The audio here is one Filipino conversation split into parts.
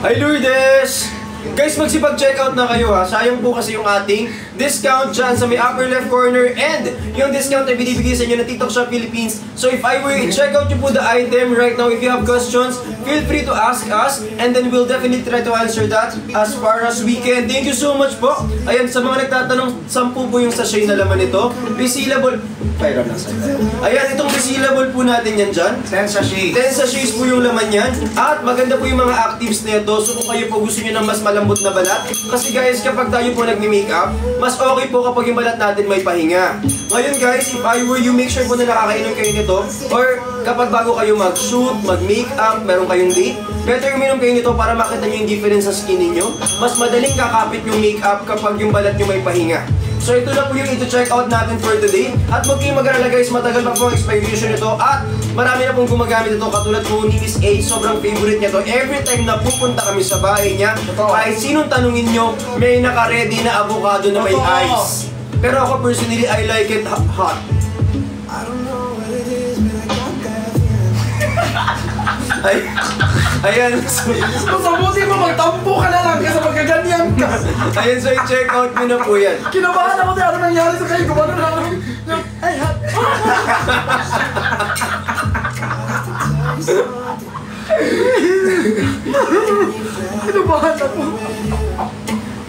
Hi Lourdes! Guys, magsipag-checkout na kayo ha. Sayang po kasi yung ating discount dyan sa may upper left corner and yung discount na binibigay sa inyo ng TikTok Shop Philippines. So if I were you, check out nyo po the item right now. If you have questions, feel free to ask us and then we'll definitely try to answer that as far as we can. Thank you so much po. Ayan, sa mga nagtatanong, 10 po yung sachet na laman nito. Resealable. Ayan, itong resealable po natin yan dyan. 10 sachets. 10 sachets po yung laman yan. At maganda po yung mga actives na ito. So kung kayo po gusto nyo ng mas malambot na balat, kasi guys, kapag tayo po nagmi-makeup, mas okay po kapag yung balat natin may pahinga. Ngayon guys, if I were you, make sure po na nakakainom kayo nito. Or kapag bago kayo mag-shoot, mag-makeup, meron kayong date, better uminom kayo nito para makita nyo yung difference sa skin ninyo. Mas madaling kakapit yung makeup kapag yung balat nyo may pahinga. So ito na po yung ito-check out natin for today. At huwag kayong mag-alala guys, matagal pa po ang expiration nito. At marami na pong gumagamit ito. Katulad po ni Miss A, sobrang favorite niya to. Every time na pupunta kami sa bahay niya, kahit sinong tanungin nyo, may naka-ready na avocado na may ice. Pero ako personally, I like it hot. Ayan. Kung sabuti mo, magtampo ka na lang kasi magkaganyan ka. Ayan, so i-check out nyo na po yan. Kinabahan ako tayo, ano nangyari sa kayo? Gumano na ako. Ay, ha? Kinabahan ako.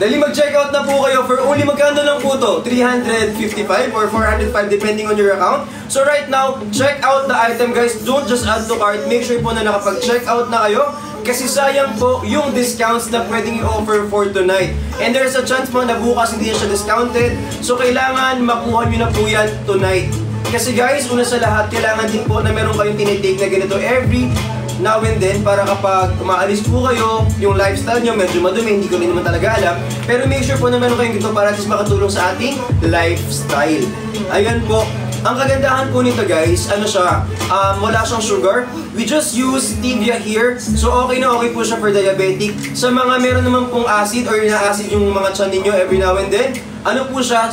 Dali mag-check out na po kayo for only magkano lang po to? 355 or 405 depending on your account. So right now, check out the item guys. Don't just add to cart. Make sure po na nakapag-check out na kayo. Kasi sayang po yung discounts na pwedeng i-offer for tonight. And there's a chance po na bukas hindi siya discounted. So kailangan makuha nyo na po yan tonight. Kasi guys, una sa lahat, kailangan din po na meron kayong tinitake na ganito every now and then para kapag umaalis po kayo, yung lifestyle nyo medyo madumi, hindi ko rin naman talaga alam. Pero make sure po na meron kayong dito para at least makatulong sa ating lifestyle. Ayan po. Ang kagandahan po nito guys, ano siya, wala siyang sugar. We just use stevia here. So okay na okay po siya for diabetic. Sa mga meron naman pong acid or na-acid yung mga tiyan ninyo every now and then, ano po siya,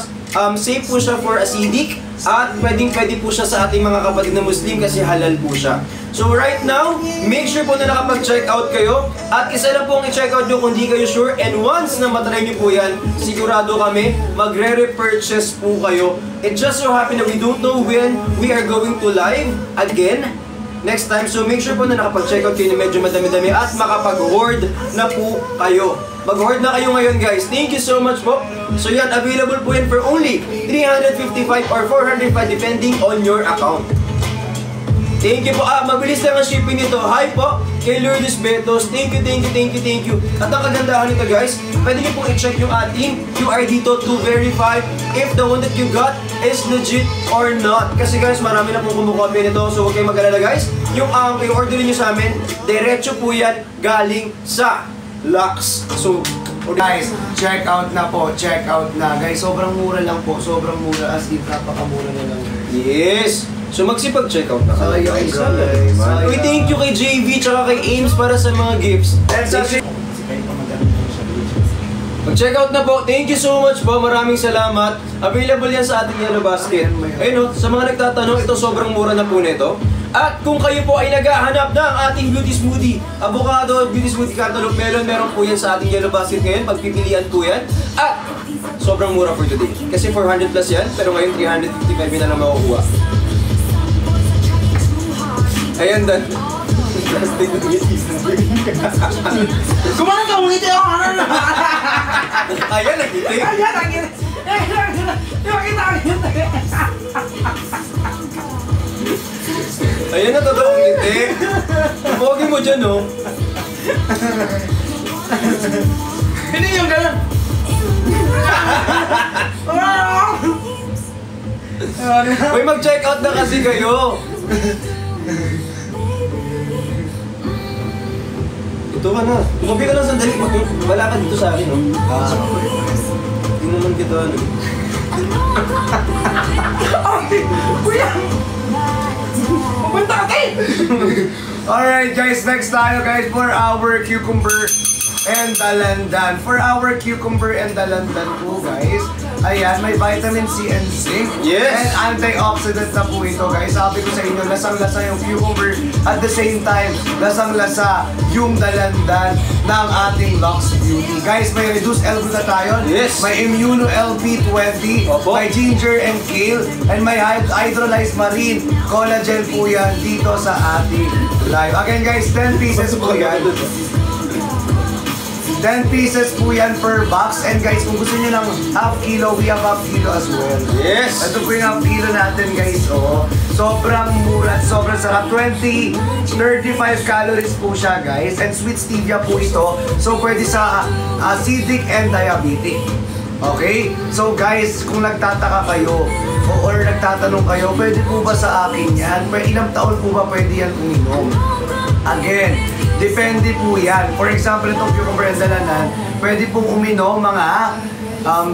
safe po siya for acidic. At pwede po siya sa ating mga kapatid na Muslim kasi halal po siya. So right now, make sure po na nakapag-check out kayo. At isa lang po ang i-check out nyo kung di kayo sure. And once na matry nyo po yan, sigurado kami, magre-repurchase po kayo. It just so happen that we don't know when we are going to live again next time. So make sure po na nakapag-check out kayo na medyo madami-dami at makapag-hoard na po kayo. Mag-hoard na kayo ngayon guys. Thank you so much po. So yan, available po yan for only 355 or 405 depending on your account. Thank you po. Mabilis lang ang shipping nito. Hi po kay Lourdes Betos. Thank you. At ang kagandahan nito guys, pwede nyo pong i-check yung ating QR dito to verify if the one that you got is legit or not. Kasi guys, marami na pong kumukopya nito. So huwag kayong mag-alala guys. Yung i-order nyo sa amin, diretso po yan galing sa Lux. So, guys, check out na po. Check out na. Guys, sobrang mura lang po. Sobrang mura as in napakamura na lang. Yes. So magsipag-check out na kayo guys. Uy, thank you kay JV tsaka kay Ames para sa mga gifts. Mag-check out na po. Thank you so much po. Maraming salamat. Available yan sa ating Yellow Basket. Ayun o, sa mga nagtatanong, ito sobrang mura na po nito. At kung kayo po ay naghahanap ng ating beauty smoothie, avocado, beauty smoothie, cantaloupe melon, meron po yan sa ating Yellow Basket ngayon. Pagpipilian po yan. At sobrang mura for today. Kasi 400 plus yan, pero ngayon 355 na lang makukuha. Ayan, Dan. Kumana ka, ngiti ako! Ayan, nagiti. Ayan, nagiti. Ayan na, totoo ngiti. Pogi mo dyan, oh. Hindi yung gano'n. Uy, mag-check out na kasi kayo. Ito ka na. Tumabi ka lang sandali. Wala ka dito sa akin, no? Hindi naman kita, ano. Kuya! Pupunta ka kayo! Alright guys, next tayo guys for our cucumber and dalandan. For our cucumber and dalandan po guys, Ayan, may vitamin C and zinc. Yes. And antioxidant na po ito, guys. Sabi ko sa inyo, lasang-lasa yung cucumber. At the same time, lasang-lasa yung dalandan ng ating Lux Beauty. Guys, may reduced L-glutathione. Yes. May Immuno LP20. Opo. May ginger and kale. And may hydrolyzed marine collagen po yan dito sa ating live. Again, guys, 10 pieces po yan. 10 pieces po yan per box. And guys, kung gusto nyo ng half kilo, we have half kilo as well. Yes! Ito po yung half kilo natin, guys. Oh. Sobrang mura at sobrang sarap. 35 calories po siya, guys. And sweet stevia po ito. So, pwede sa acidic and diabetic. Okay? So, guys, kung nagtataka kayo or nagtatanong kayo, pwede po ba sa akin yan? Ilang taon po ba pwede yan uminom? Again, depende po yan. For example, itong cucumber and dalanan, pwede pong uminom mga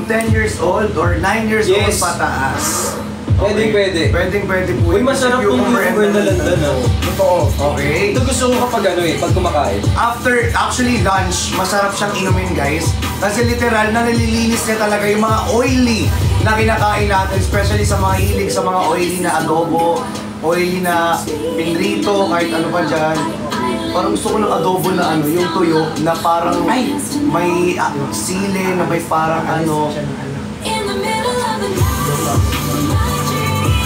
10 years old or 9 years old Yes. pataas. Pwede. Pwede po. Uy, masarap tong cucumber and dalandan, no? Totoo. Okay. Ito gusto ko kapag pag kumakain. After, actually lunch, masarap siyang inumin, guys. Kasi literal na nalilinis niya talaga yung mga oily na kinakain natin, especially sa mga hilig, sa mga oily na adobo, oily na pinrito, kahit ano pa dyan. Parang gusto ko ng adobo na ano, yung tuyo na parang may sili, na may parang ano.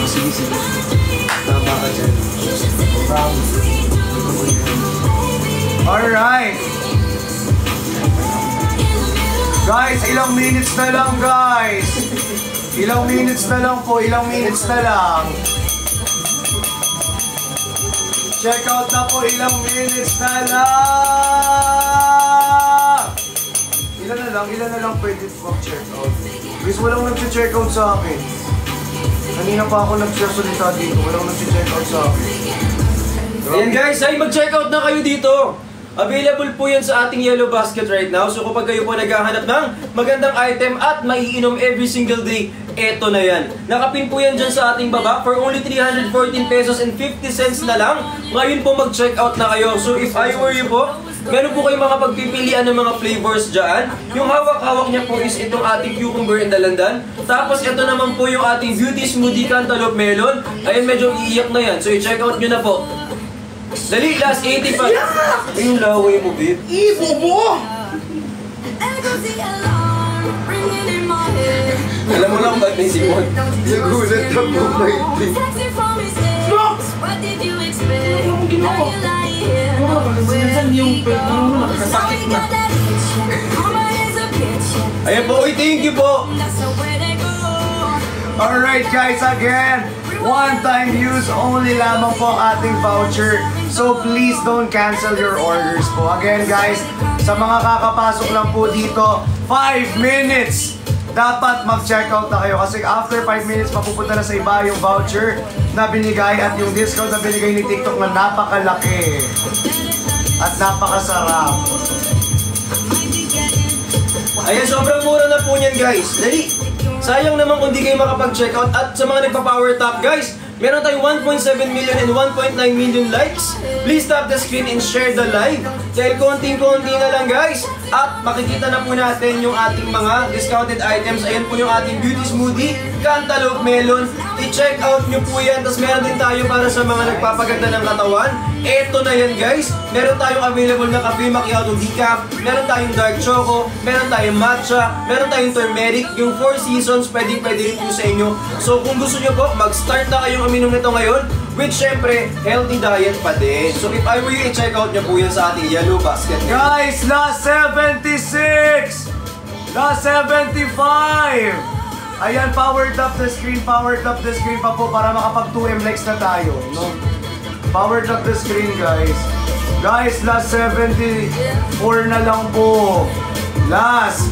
Sige. Tama ka dyan. Alright. Guys, ilang minutes na lang, guys. Ilang minutes na lang po, ilang minutes na lang. Check out na po, ilang minutes na lang. Ilan na lang pwede mag-check out. Guys, walang nag-check out sa akin. Kanina pa ako nagsasalita dito, walang nag-check out sa akin. Ayan guys, ay mag-check out na kayo dito. Available po yan sa ating Yellow Basket right now. So kapag kayo po naghahanap ng magandang item at maiinom every single day, eto na yan. Nakapin po yan dyan sa ating baba for only 314 pesos and 50 cents na lang. Ngayon po mag-check out na kayo. So if I were you po, meron po kayong mga pagpipilian ng mga flavors dyan. Yung hawak-hawak niya po is itong ating cucumber and dalandan. Tapos ito naman po yung ating beauty smoothie cantaloupe melon. Ayun, medyo iiyak na yan. So i-check out nyo na po. Dali, last 85. Ay, yung laway mo, babe. Ibobo! Alam mo lang ba't may sipon? Nagulat ka po, my babe. Ano ang ginawa? Minsan yung nakakasakit na. Ayan po, uy, thank you po. Alright guys, again, one-time use only lamang po ang ating voucher. So please don't cancel your orders po. Again guys, sa mga kakapasok lang po dito, 5 minutes! Dapat mag-check out na kayo kasi after 5 minutes mapupunta na sa iba yung voucher na binigay at yung discount na binigay ni TikTok na napakalaki at napakasarap. Ayan, sobrang mura na po niyan, guys. Dali. Sayang naman kung di kayo makapag-check out. At sa mga nagpa-power tap, guys, meron tayong 1.7 million and 1.9 million likes. Please tap the screen and share the live. Dahil konting-konti na lang, guys. At makikita na po natin yung ating mga discounted items. Ayan po yung ating beauty smoothie, cantaloupe melon. I-check out nyo po yan. Tapos meron din tayo para sa mga nagpapaganda ng katawan. Eto na yan, guys. Meron tayong available na cafe macchiato decaf. Meron tayong dark choco. Meron tayong matcha. Meron tayong turmeric. Yung 4 seasons, pwede rin po sa inyo. So kung gusto nyo po, mag-start na kayong uminom nito ngayon. With syempre, healthy diet pa din. So if I were you, i-check out nyo po yan sa ating Yellow Basket. Guys, last 76! Last 75! Ayan, power tap the screen pa po para makapag 2M likes na tayo, no? Power tap the screen, guys. Guys, last 74 na lang po. Last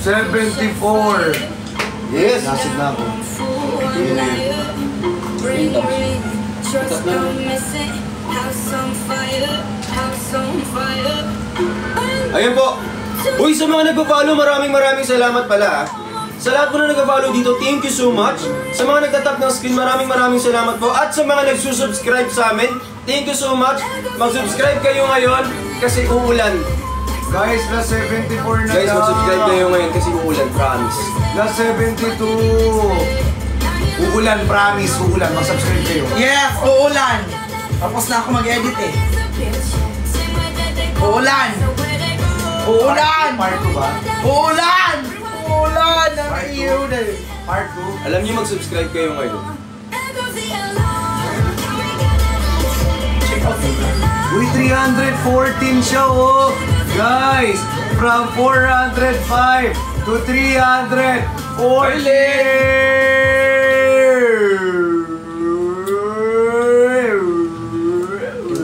74. Yes. Nasib na ako. Ayan po. Uy, sa mga nagpa-follow, maraming salamat pala. Sa lahat po na nag-follow dito, thank you so much. Sa mga nagtatap ng screen, maraming salamat po. At sa mga nagsusubscribe sa amin, thank you so much. Mag-subscribe kayo ngayon kasi uulan. Guys, last 74 na Guys, lang. mag-subscribe kayo ngayon kasi uulan, promise. Last 72. Uulan, promise. Uulan. Mag-subscribe kayo. Yes, uulan. Tapos na ako mag-edit eh. Uulan. Uulan. Part 2 ba? Uulan. Uulan. Ang iyo na eh. Part 2. Alam niyo mag-subscribe kayo ngayon. Uy, 314 siya, oh! Guys, from 405 to 340!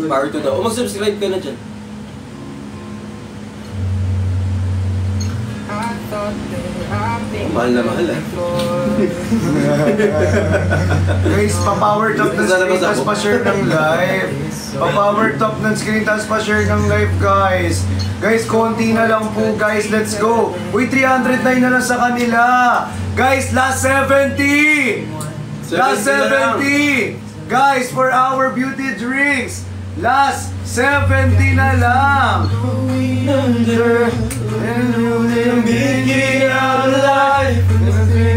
Power to daw. O mag-subscribe ka na dyan. Mahal na mahal ah. Guys, pa-power top ng Sana screen, ba tapos ako? pa-share ng live. Pa-power top ng screen, tapos pa-share ng live, guys. Guys, konti na lang po, guys. Let's go. Uy, 309 na lang sa kanila. Guys, last 70. Last 70. Guys, for our beauty drinks. Last 70 na lang. Under and make it out alive.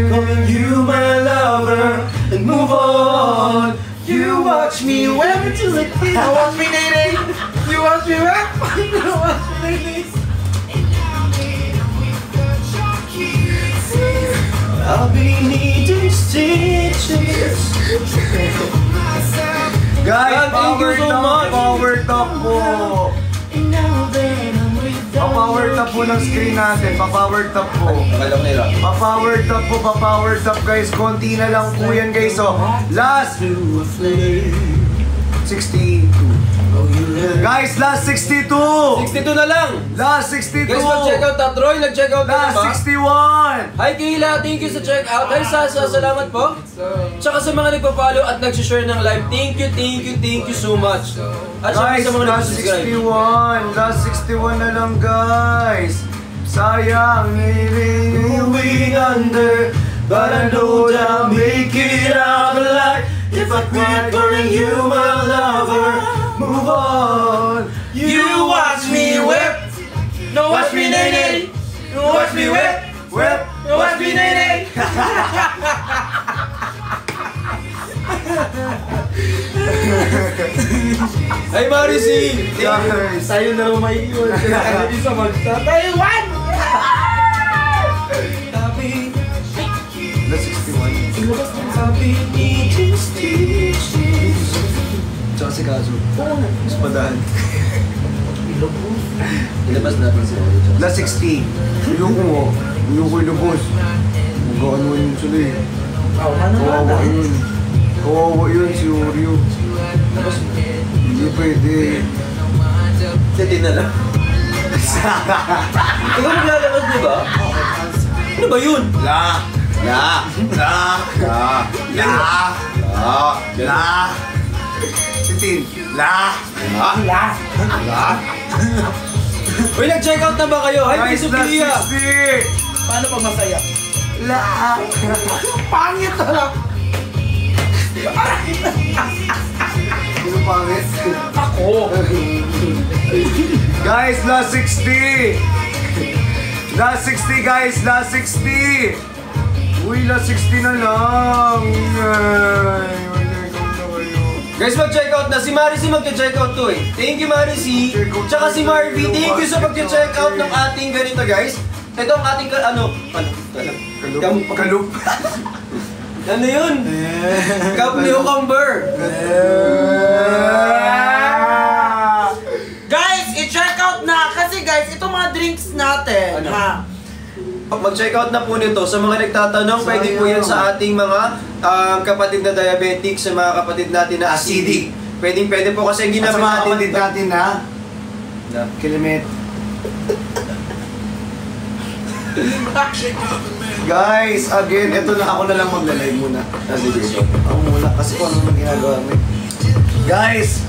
Calling you my lover and move on. You watch me web until the key. You watch me nay. You watch me web. You watch me nay. I'll be needing stitches. Guys, thank you so much. power top po. Pa-power top po ng screen natin. Pa-power top po. Alam nila. Pa-power top po, pa-power top, guys. Konti na lang po yan, guys. So, last 62. Guys, last 62. 62 na lang. Last 62. Guys, mag-check out na. Troy, nag-check out na Last ba? 61. Hi Kayla, thank you sa check out. Hi Sasa, salamat po. Tsaka sa mga nagpa-follow at nag-share ng live, thank you so much. At syempre Guys, sa mga last nag-subscribe. 61. Last 61 na lang, guys. Sayang, going under. But I know that I'll make it out alive. If I quit calling you my lover, move on. You watch me whip. No watch me nay nay. You watch me whip. Whip. You watch me nay nay. Hi Marisi! Guys, Tayo na lang may iwan. Kaya isa magtatayuan. last 61. Tsaka si Kazu. Espadahan. Ilabas natin si Last 60. Ayoko mo. Ayoko ilubos. Mag-ano yun sila eh. Kawawa yun. Kawawa yun si Oreo. Hindi pwede. Hindi na lang. Ikaw maglalabas di ba? Ano ba yun? La! La! La! La! La! La! La! Sitin! La! La! La! La! Uy, nag-check out na ba kayo? Hi Guys, Miss last Sophia! 60! Paano pag masaya? La! Pangit na lang. Sino pangit? Ako. Guys, last 60! Last 60 guys! Last 60! Uy, last 60 na lang! Yay! Mag-check out na kayo. Guys, mag-check out na. Si Marisi mag-check out to eh. Thank you Marisi. Tsaka si Marvy, thank you sa pag-check out ng ating ganito guys. Ito ang ating Kalup. Ano yun? Cup ni Cucumber. Guys, i-check out na. Kasi guys, itong mga drinks natin. Ano? Ha? Mag-check out na po nito. Sa mga nagtatanong, pwede po yan sa ating mga kapatid na diabetic, sa mga kapatid natin na acidic. Pwede po kasi At ginamit sa mga kapatid natin na Kilimet. Guys, again, ito na ako na lang magla-live muna. Ako muna kasi kung ano ginagawa mo. Guys,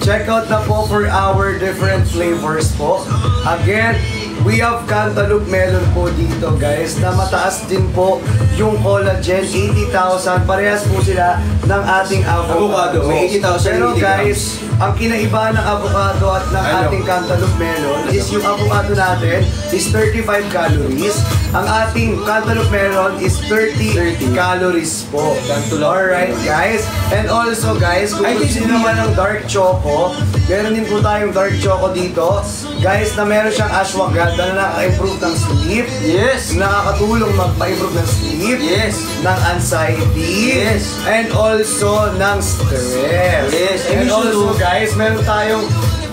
check out na po for our different flavors po. Again, we have cantaloupe melon po dito guys na mataas din po yung collagen, 80,000. Parehas po sila ng ating avocado. May 80,000 Pero milligrams. guys, ang kinaiba ng avocado at ng ating cantaloupe melon is yung avocado natin is 35 calories. Ang ating cantaloupe melon is 30 calories po. Alright guys. And also guys, kung gusto nyo naman ng dark choco, meron din po tayong dark choco dito. Guys, na meron siyang ashwagandha na nakaka-improve ng sleep. Yes. Nakakatulong magpa-improve ng sleep. Yes. Ng anxiety. Yes. And also ng stress. Yes. And also guys, meron tayong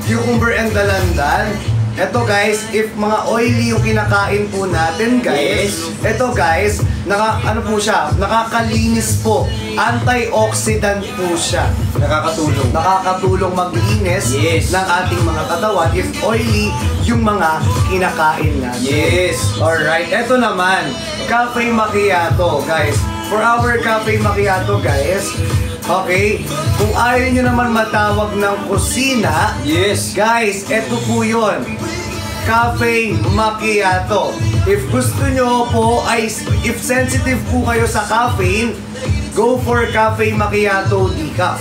cucumber and dalandan. Ito guys, if mga oily yung kinakain po natin guys, ito guys, ano po siya, nakakalinis po. Antioxidant po siya. Nakakatulong. Nakakatulong maglinis ng ating mga katawan if oily yung mga kinakain natin. Yes. Alright, ito naman, cafe macchiato guys. For our cafe macchiato guys, okay, kung ayaw nyo naman matawag ng kusina, Yes. guys, eto po yun. Cafe macchiato. If gusto nyo po ay, if sensitive po kayo sa caffeine, go for cafe macchiato decaf.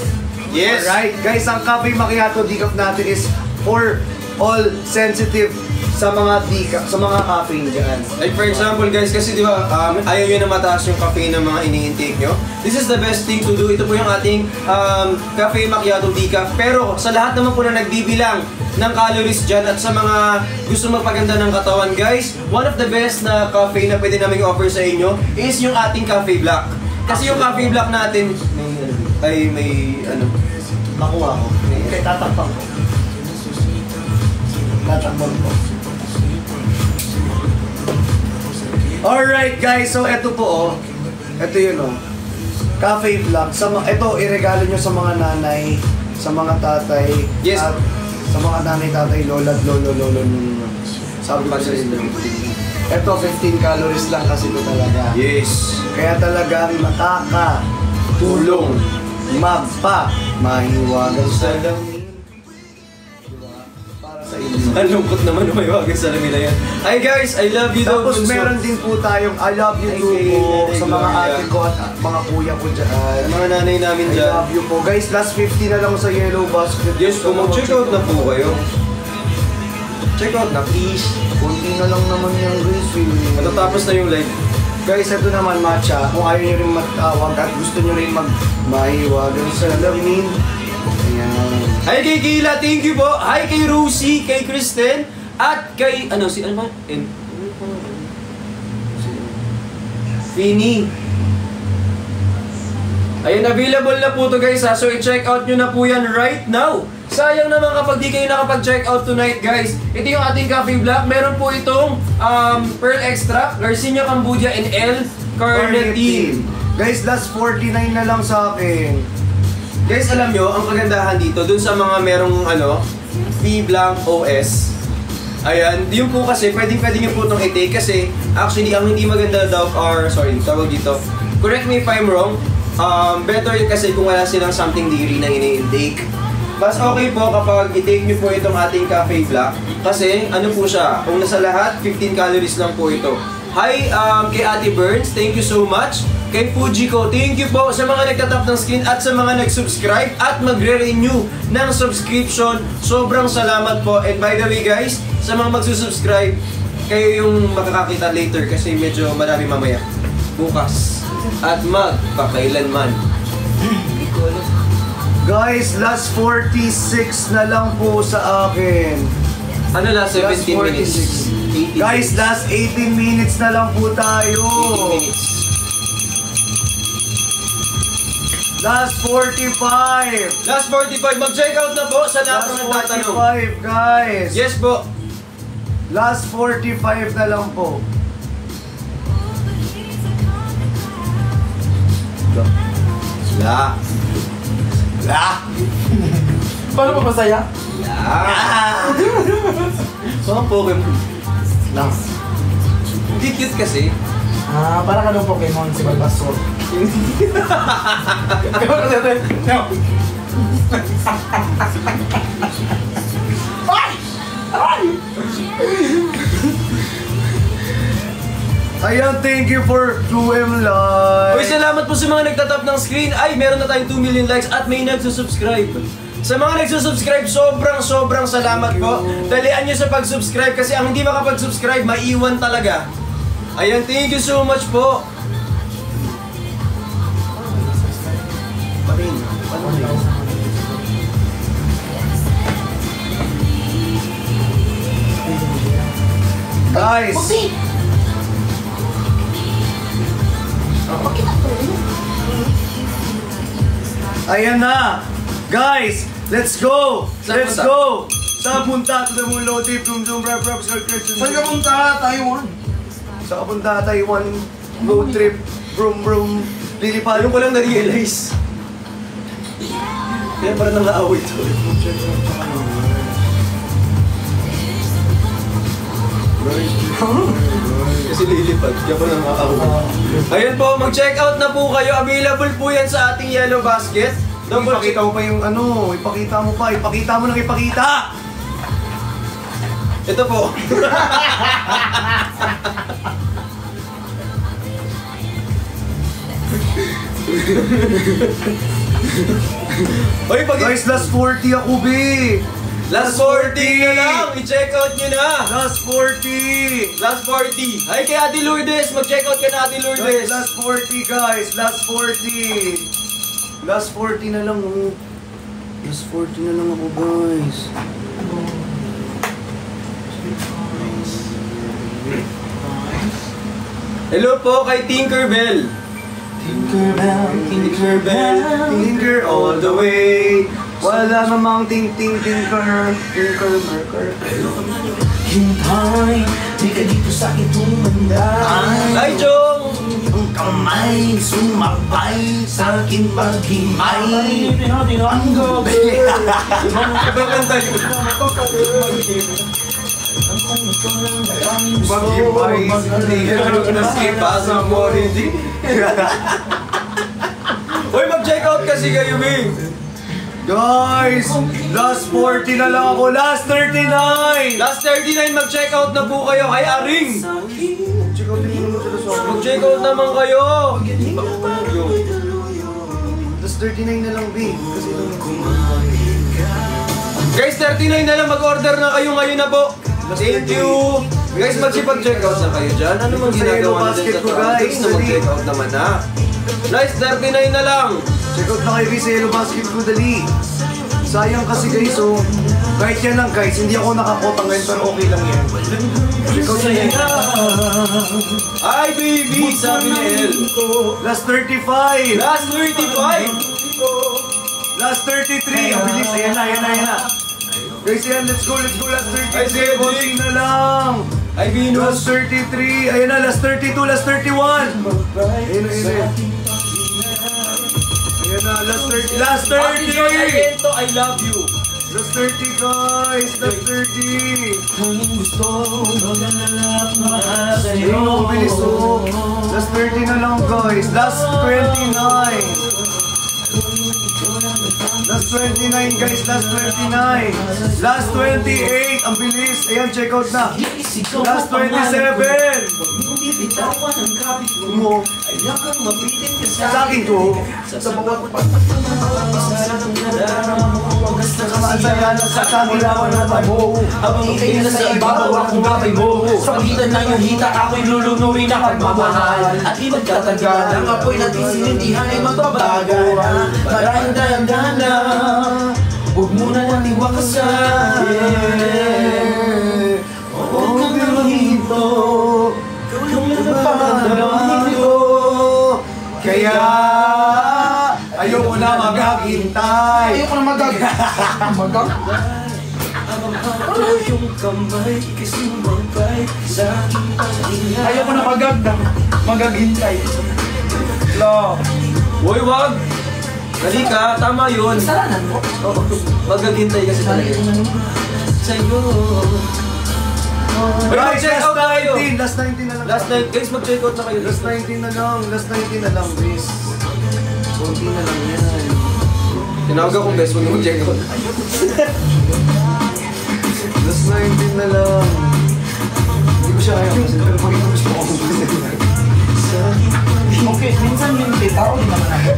Yes. Alright, guys, ang cafe macchiato decaf natin is for all sensitive sa mga decaf, sa mga caffeine dyan. Like for example guys, kasi di ba ayaw nyo na mataas yung caffeine ng mga ini-intake nyo. This is the best thing to do. Ito po yung ating cafe macchiato decaf. Pero sa lahat naman po na nagbibilang ng calories dyan at sa mga gusto magpaganda ng katawan guys, one of the best na cafe na pwede namin offer sa inyo is yung ating cafe black. Kasi yung cafe black natin, may ano, Nakuha ko. Okay, tatakpan ko. Tatakpan ko. Alright guys, so eto po oh. Eto yun oh. Cafe vlog. Ito, iregalo nyo sa mga nanay, sa mga tatay. Yes. At sa mga nanay, tatay, lola, at lolo. Sabi ko sa inyo. Ito, 15 calories lang kasi ito talaga. yes. Kaya talagang makakatulong mahiwagan sa lamin. Diba? Para sa inyo. Ang lungkot naman umayawagan sa lamin na yan. Hi guys, I love you daw. Tapos Bunso. meron din po tayong I love you too Ay, po kay sa mga Gloria. ate ko at mga kuya ko dyan. Mga nanay namin I dyan. love you po. Guys, last 50 na lang sa Yellow Basket. Yes, kung mag-check out na po kayo. Check out na please. Kunti na lang naman yung guys. Matatapos na yung live. Guys, ito naman matcha. Kung ayaw nyo rin matawag at gusto nyo rin mahiwagan sa lamin. Ayan. Hi kay Kayla, thank you po. Hi kay Rosie, kay Kristen, at kay, ano ba? Fini. Ayun, available na po to guys ha. So i-check out nyo na po yan right now. Sayang naman kapag di kayo nakapag-check out tonight guys. Ito yung ating coffee black. Meron po itong pearl extract, Garcinia Cambodia, and L-carnitine. Guys, last 49 na lang sa akin. Guys, alam nyo, ang kagandahan dito, dun sa mga merong V-Blanc OS, ayan, yun po kasi, pwedeng nyo po itong i-take kasi, actually, ang hindi maganda daw, tawag dito, correct me if I'm wrong, better kasi kung wala silang something dairy na ini-intake. Mas okay po kapag i-take nyo po itong ating cafe black, kasi, ano po siya, kung nasa lahat, 15 calories lang po ito. Hi, kay Ate Burns, thank you so much. Kay Fujiko, thank you po sa mga nagtatap ng screen at sa mga nag-subscribe at magre-renew ng subscription. Sobrang salamat po. And by the way guys, sa mga magsusubscribe, kayo yung makakakita later kasi medyo marami mamaya. Bukas. At magpakailanman. Guys, last 46 na lang po sa akin. Ano na, 17 Last 46. minutes? 18 Guys, minutes. last 18 minutes na lang po tayo. 18 minutes. Last 45. Last 45, mag-check out na po sa lahat Last ng nagtatanong. 45, guys. Yes po. Last 45 na lang po. La. La. Paano pa masaya? La. Mga Pokemon. Lang. Hindi cute kasi. Para ka ng Pokemon, si Bulbasaur. Gawin kasi ito. No. Ay! Ay! Ayan, thank you for 2M Uy, Live. salamat po sa mga nagtatap ng screen. Ay, meron na tayong 2 million likes at may nagsusubscribe. Sa mga nagsusubscribe, sobrang salamat po. Dalian nyo sa pag-subscribe kasi ang hindi makapag-subscribe, maiwan talaga. Ayan, thank you so much po. Guys, ayan na. Guys, let's go. Saan Let's punta? go. Saan punta? To the Mulo Deep Room Zoom Rap Rap Sir Christian. Saan ka punta? Taiwan. Saan ka punta? Taiwan road trip. Vroom vroom. Lilipad. Ayun ko lang na-realize. Kaya parang nang-aaway to. Kasi lilipad, kaya parang nang-aaway. Ayun po, mag-check out na po kayo. Available po yan sa ating Yellow Basket. Ipakita mo pa yung ano, ipakita mo pa, ipakita mo nang ipakita! Ito po. Oy, pag Guys, last 40 ako, B! last 40 na lang, i-check out nyo na. Last 40! Last 40. Ay, kay Ate Lourdes, mag-check out ka na Ate Guys, Lourdes. last 40 guys, last 40! Last 40 na lang, oh. Last 40 na lang ako, guys. Hello po kay Tinkerbell. Tinkerbell, Tinkerbell, Tinker all the way. Wala namang tinker. Hintay, di ka dito sa akin tumandaan. Hi, Chong! Ang kamay, sumabay sa akin maghimay. Ang gabi. Bakanta yun. Maghimay. Skip pa sa mo, hindi. Uy, mag-check out kasi kayo, Bing. Guys, last 40 na lang ako. Last 39! Last 39, mag-check out na po kayo kay Aring. Check out din mo naman sila sa Mag-check out naman kayo. Last 39 na lang, B. Kasi Guys, 39 na lang, mag-order na kayo ngayon na po. Thank you. Guys, magsipag-check out na kayo dyan. Ano mang ginagawa nyo dyan sa Guys, Toronto? Mag-check out naman na. Nice, 39 na lang. check out na kayo guys sa Yellow Basket ko, dali. Sayang kasi guys, oh. Kahit yan lang guys, hindi ako nakakota ngayon pero okay lang yan. Check out na yan. Ay, baby, sabi ni El. Last 35! Last 35. Last 33! Ang bilis, ayan na. Guys, yan, let's go, last 33! Ay, Cedric. Konti na lang! Ay, Venus. Last 33! Ayan na, last 32, last 31! Ayun na. Ayan na, last 30! Ate Joy Alento, I love you. Last 30 guys! Last 30! Ang gusto, maganalap na Ayun, sa'yo. ang bilis, oh. Last 30 na lang guys! Last 29! Last 29 guys, last 29. Last 28, ang bilis. Ayan, check out na. Last 27. Hindi bitawan ang kapit Mo, Ayaw kang mabitin ka sa akin ko. Sa bawat kamasaya na sa kagilawan na tabo. Habang ikay na sa ibabaw akong gabay mo. Sa pagitan ng iyong hita ako'y lulunurin na pagmamahal. At di magtatagal ang apoy natin sinindihan ay magbabago. Maraming dahan-dahan huwag muna nang iwakasan. Huwag kang nalito. Kung nagpapalito. Kaya ayoko na maghihintay. Ayoko na magag. Magag? Yung kamay kasi mabay sa aking pag-ihay. Ayoko na magag. Magaghintay. Lo. Uy, wag. Dali ka, tama yun. Kasalanan mo. Oo, magaghintay kasi talaga. Sa'yo. Uy, Guys, mag-check out na kayo. last 19 na lang. Last night, guys, mag-check out na kayo. Last 19 na lang, last 19 na lang, please. Konti na lang yan. Tinawag akong best, huwag na mag-check out. Last 19 na lang. Hindi ko siya kaya kasi pero pag gusto ko Okay, minsan yung tao din naman ako.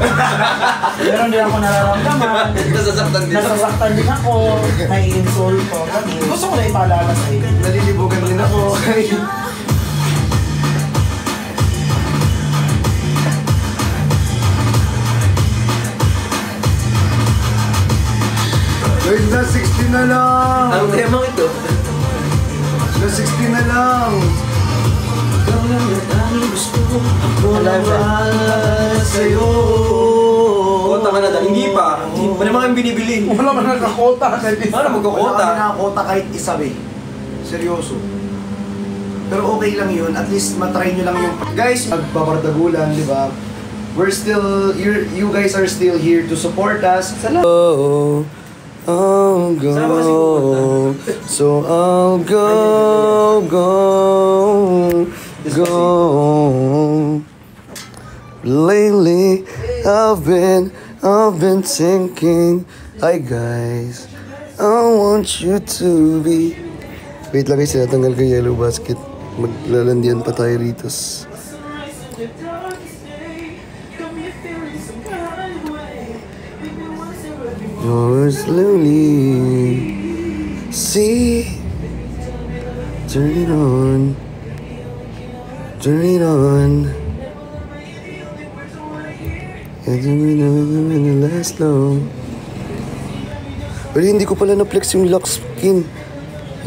Meron din ako nararamdaman. Nasasaktan din. Nasasaktan din ako. Nai-insult ko. Gusto ko na ipaalala sa iyo. Nalilibugan din ako. Wait, na 16 na lang! Ang temang ito. Na 16 na lang! Ikaw lang ang gusto ko Mahal sa'yo! Kota ka na dahil. Hindi pa. Hindi pa naman kami binibili. Wala man nakakota. Ano Wala magkakota? kami nakakota kahit isa be. Seryoso. Pero okay lang yun. At least matry nyo lang yung... Guys, nagpapardagulan, di ba? We're still... You guys are still here to support us. Oh, I'll go. So I'll go. Lately, I've been thinking, hi guys, I want you to be. Wait lang guys, tinatanggal ko yung yellow basket. Maglalandian pa tayo rito. You're slowly, see, turn it on. Turn it on. And it last long. Pero hindi ko pala na-flex yung lock skin.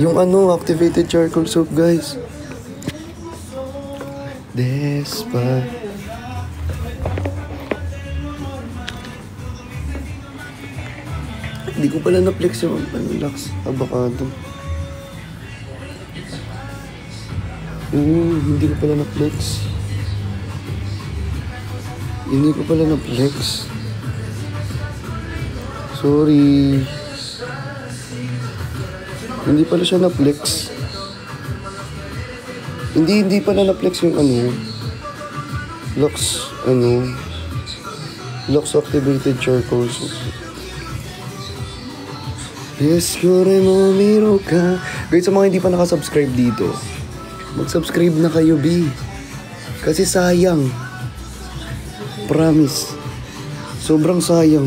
Yung activated charcoal soap, guys. Despa. Hindi ko pala na-flex yung Lux Avocado. Hindi ko pala na-flex. Hindi ko pala na-flex. Sorry. Hindi pala siya na-flex. Hindi pala na-flex yung Lux activated charcoal. Yes, yore mo, miro ka. Guys, sa mga hindi pa nakasubscribe dito, mag-subscribe na kayo, B. Kasi sayang. Promise. Sobrang sayang.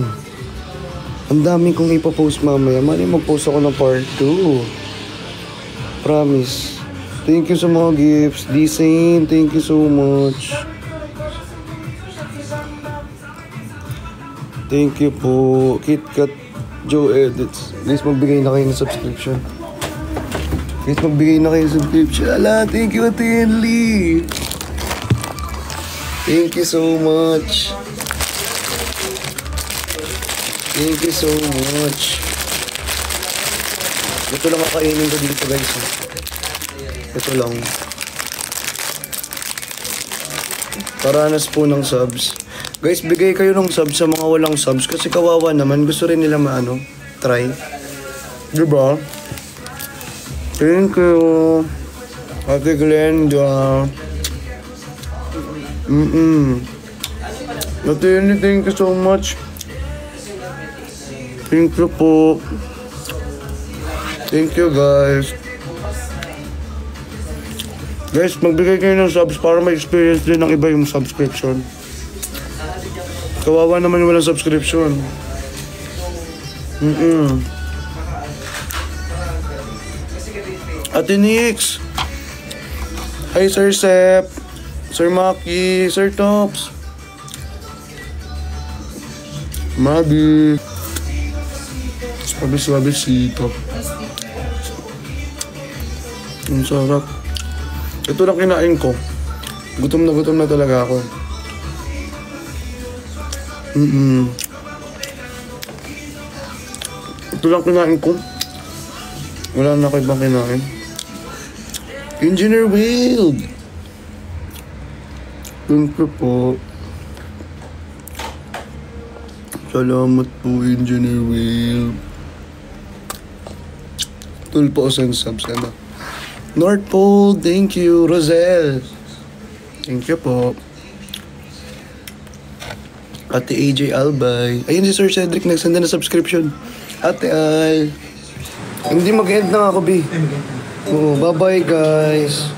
Ang dami kong ipapost mamaya. Mali mag-post ako ng part 2. Promise. Thank you sa mga gifts. Desain, thank you so much. Thank you po. KitKat Joe Edits. Guys, magbigay na kayo ng subscription. Guys, magbigay na kayo ng subscription. Ala, thank you, Ate Lee. Thank you so much. Thank you so much. Ito lang kakainin ko dito, guys. Ito lang. Paranas po ng subs. Guys, bigay kayo ng subs sa mga walang subs kasi kawawa naman. Gusto rin nila try. Diba? Thank you. Ate Glenda. Ate Annie, thank you so much. Thank you po. Thank you, guys. Guys, magbigay kayo ng subs para ma-experience din ng iba yung subscription. Kawawa naman yung walang subscription. Ate Nix. Hi, Sir Sep. Sir Maki. Sir Tops. Mabi. Suabe-suabecito. Ang sarap. Ito lang kinain ko. Gutom na talaga ako. Ito lang kinain ko. Wala na ako ibang kinain. Engineer Wild. Thank you po. Salamat po, Engineer Wild. Tulpo o subs ka na. North Pole, thank you. Rosel. Thank you po. Ate AJ Albay. Ayun si Sir Cedric, nagsenda na subscription. Ate Al. Hindi mag-end na ako, B. Oo, bye-bye guys.